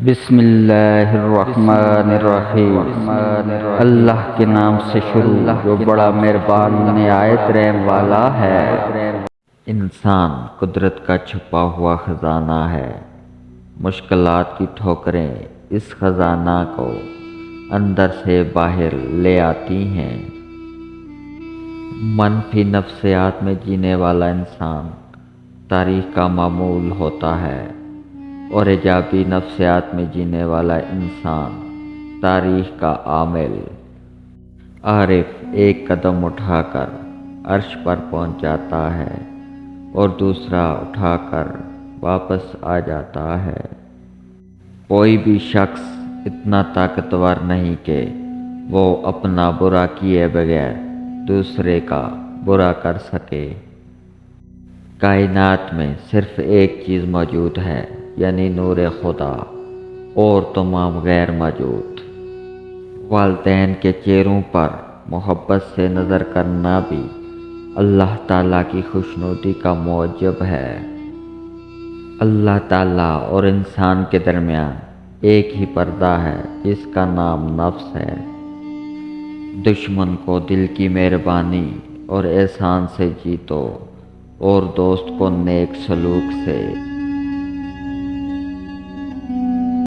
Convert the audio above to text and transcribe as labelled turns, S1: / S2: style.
S1: بسم اللہ الرحمن الرحیم۔ اللہ کے نام سے شروع جو بڑا مہربان نہایت رحم والا ہے۔ انسان قدرت کا چھپا ہوا خزانہ ہے۔ مشکلات کی ٹھوکریں اس خزانہ کو اندر سے باہر لے آتی ہیں۔ منفی نفسیات میں جینے والا انسان تاریخ کا معمول ہوتا ہے اور ایجابی نفسیات میں جینے والا انسان تاریخ کا عامل۔ عارف ایک قدم اٹھا کر عرش پر پہنچ جاتا ہے اور دوسرا اٹھا کر واپس آ جاتا ہے۔ کوئی بھی شخص اتنا طاقتور نہیں کہ وہ اپنا برا کیے بغیر دوسرے کا برا کر سکے۔ کائنات میں صرف ایک چیز موجود ہے، یعنی نور خدا، اور تمام غیر موجود۔ والدین کے چہروں پر محبت سے نظر کرنا بھی اللہ تعالیٰ کی خوشنودی کا موجب ہے۔ اللہ تعالیٰ اور انسان کے درمیان ایک ہی پردہ ہے جس کا نام نفس ہے۔ دشمن کو دل کی مہربانی اور احسان سے جیتو اور دوست کو نیک سلوک سے۔